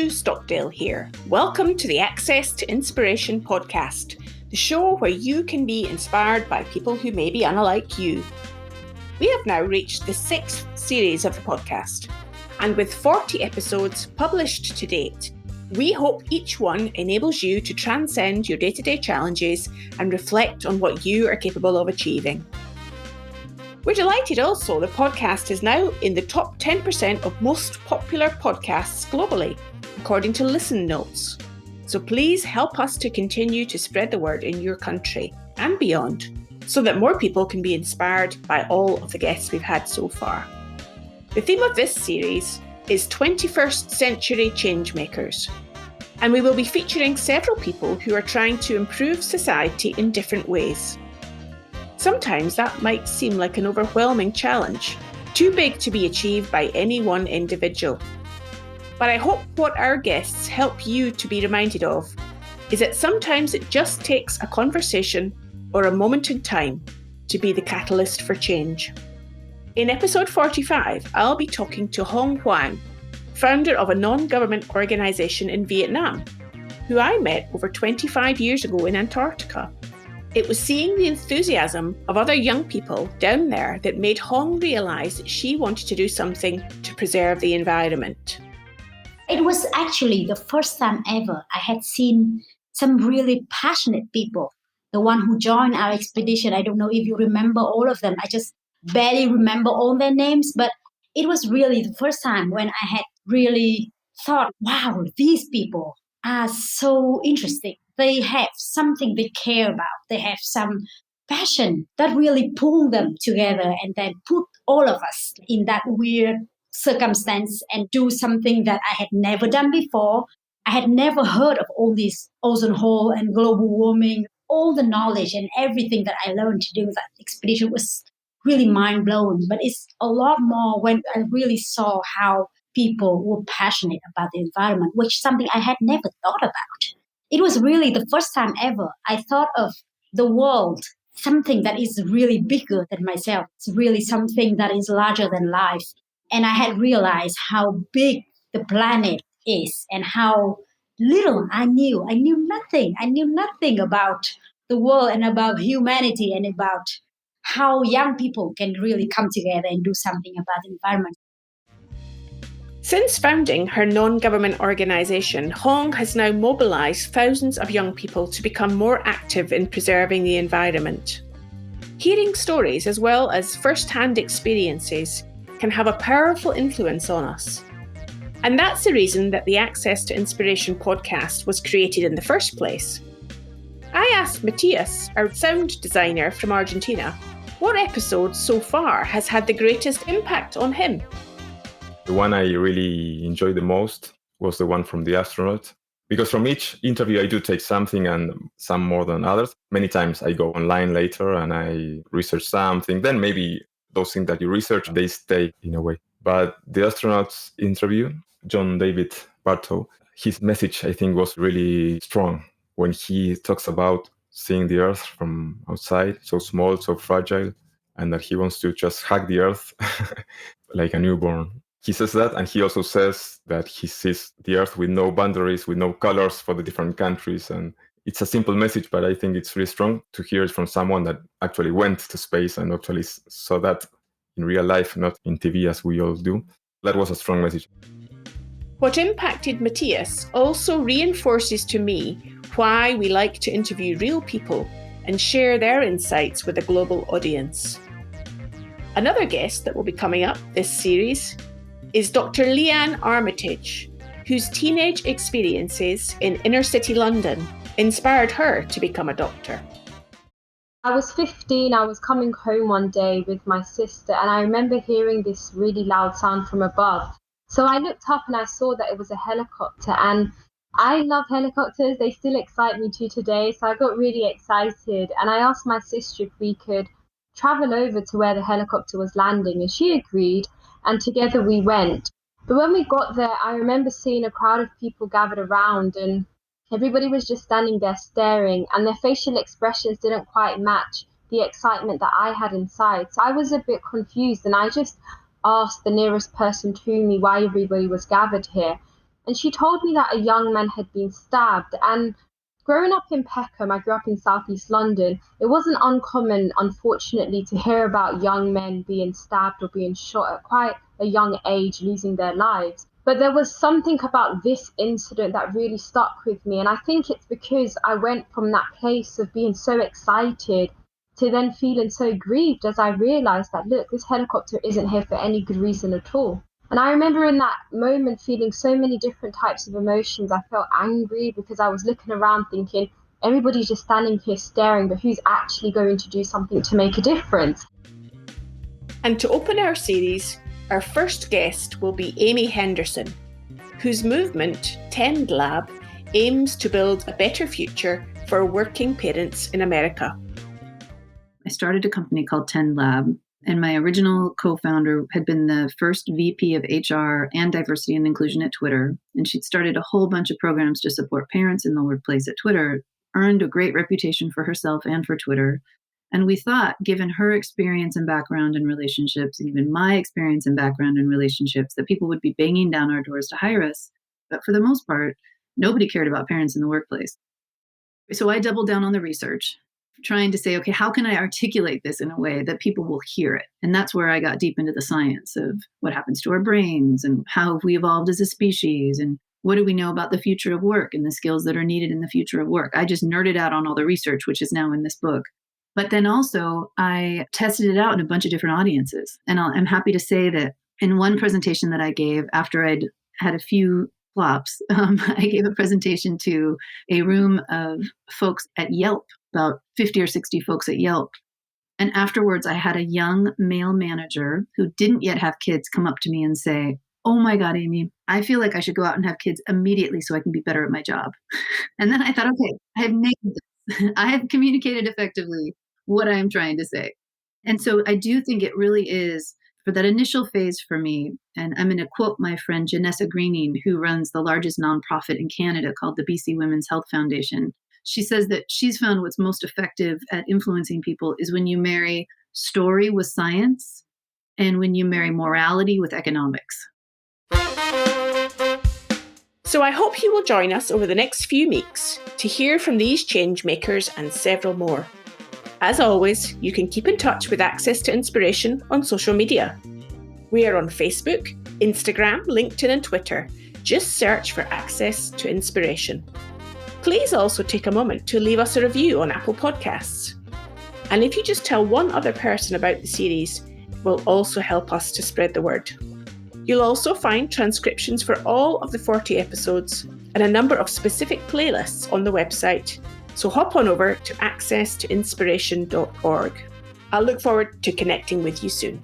Sue Stockdale here. Welcome to the Access to Inspiration podcast, the show where you can be inspired by people who may be unlike you. We have now reached the 6th series of the podcast, and with 40 episodes published to date, we hope each one enables you to transcend your day-to-day challenges and reflect on what you are capable of achieving. We're delighted also the podcast is now in the top 10% of most popular podcasts globally, according to Listen Notes. So please help us to continue to spread the word in your country and beyond, so that more people can be inspired by all of the guests we've had so far. The theme of this series is 21st Century Changemakers, and we will be featuring several people who are trying to improve society in different ways. Sometimes that might seem like an overwhelming challenge, too big to be achieved by any one individual. But I hope what our guests help you to be reminded of is that sometimes it just takes a conversation or a moment in time to be the catalyst for change. In episode 45, I'll be talking to Hoang, founder of a non-government organisation in Vietnam, who I met over 25 years ago in Antarctica. It was seeing the enthusiasm of other young people down there that made Hoang realise that she wanted to do something to preserve the environment. It was actually the first time ever I had seen some really passionate people. The one who joined our expedition, I don't know if you remember all of them. I just barely remember all their names, but it was really the first time when I had really thought, wow, these people are so interesting. They have something they care about. They have some passion that really pull them together and then put all of us in that weird circumstance and do something that I had never done before. I had never heard of all this ozone hole and global warming. All the knowledge and everything that I learned to do with that expedition was really mind-blowing. But it's a lot more when I really saw how people were passionate about the environment, which is something I had never thought about. It was really the first time ever I thought of the world, something that is really bigger than myself. It's really something that is larger than life. And I had realized how big the planet is and how little I knew. I knew nothing. I knew nothing about the world and about humanity and about how young people can really come together and do something about the environment. Since founding her non-government organisation, Hoang has now mobilised thousands of young people to become more active in preserving the environment. Hearing stories as well as first-hand experiences can have a powerful influence on us. And that's the reason that the Access to Inspiration podcast was created in the first place. I asked Matthias, our sound designer from Argentina, what episode so far has had the greatest impact on him. The one I really enjoyed the most was the one from the astronaut, because from each interview I do take something and some more than others. Many times I go online later and I research something, then maybe those things that you research, they stay in a way. But the astronaut's interview, John David Bartow, his message I think was really strong when he talks about seeing the Earth from outside, so small, so fragile, and that he wants to just hug the Earth like a newborn. He says that, and he also says that he sees the Earth with no boundaries, with no colors for the different countries. And it's a simple message, but I think it's really strong to hear it from someone that actually went to space and actually saw that in real life, not in TV as we all do. That was a strong message. What impacted Matthias also reinforces to me why we like to interview real people and share their insights with a global audience. Another guest that will be coming up this series is Dr. Leanne Armitage, whose teenage experiences in inner city London inspired her to become a doctor. I was 15, I was coming home one day with my sister, and I remember hearing this really loud sound from above. So I looked up and I saw that it was a helicopter, and I love helicopters, they still excite me to today, so I got really excited and I asked my sister if we could travel over to where the helicopter was landing, and she agreed. And together we went. But when we got there, I remember seeing a crowd of people gathered around, and everybody was just standing there staring, and their facial expressions didn't quite match the excitement that I had inside. So I was a bit confused, and I just asked the nearest person to me why everybody was gathered here. And she told me that a young man had been stabbed. And growing up in Peckham, I grew up in southeast London, it wasn't uncommon, unfortunately, to hear about young men being stabbed or being shot at quite a young age, losing their lives. But there was something about this incident that really stuck with me. And I think it's because I went from that place of being so excited to then feeling so grieved as I realized that, look, this helicopter isn't here for any good reason at all. And I remember in that moment feeling so many different types of emotions. I felt angry because I was looking around thinking, everybody's just standing here staring, but who's actually going to do something to make a difference? And to open our series, our first guest will be Amy Henderson, whose movement, TendLab, aims to build a better future for working parents in America. I started a company called TendLab, and my original co-founder had been the first VP of HR and diversity and inclusion at Twitter. And she'd started a whole bunch of programs to support parents in the workplace at Twitter, earned a great reputation for herself and for Twitter. And we thought, given her experience and background in relationships, and even my experience and background in relationships, that people would be banging down our doors to hire us. But for the most part, nobody cared about parents in the workplace. So I doubled down on the research, trying to say, okay, how can I articulate this in a way that people will hear it? And that's where I got deep into the science of what happens to our brains and how have we evolved as a species and what do we know about the future of work and the skills that are needed in the future of work. I just nerded out on all the research, which is now in this book. But then also I tested it out in a bunch of different audiences. And I'm happy to say that in one presentation that I gave after I'd had a few flops, I gave a presentation to a room of folks at Yelp, about 50 or 60 folks at Yelp. And afterwards, I had a young male manager who didn't yet have kids come up to me and say, "Oh my God, Amy, I feel like I should go out and have kids immediately so I can be better at my job." And then I thought, okay, I have nailed this. I have communicated effectively what I'm trying to say. And so I do think it really is for that initial phase for me. And I'm going to quote my friend Janessa Greening, who runs the largest nonprofit in Canada called the BC Women's Health Foundation. She says that she's found what's most effective at influencing people is when you marry story with science and when you marry morality with economics. So I hope you will join us over the next few weeks to hear from these change makers and several more. As always, you can keep in touch with Access to Inspiration on social media. We are on Facebook, Instagram, LinkedIn and Twitter. Just search for Access to Inspiration. Please also take a moment to leave us a review on Apple Podcasts. And if you just tell one other person about the series, it will also help us to spread the word. You'll also find transcriptions for all of the 40 episodes and a number of specific playlists on the website. So hop on over to accesstoinspiration.org. I'll look forward to connecting with you soon.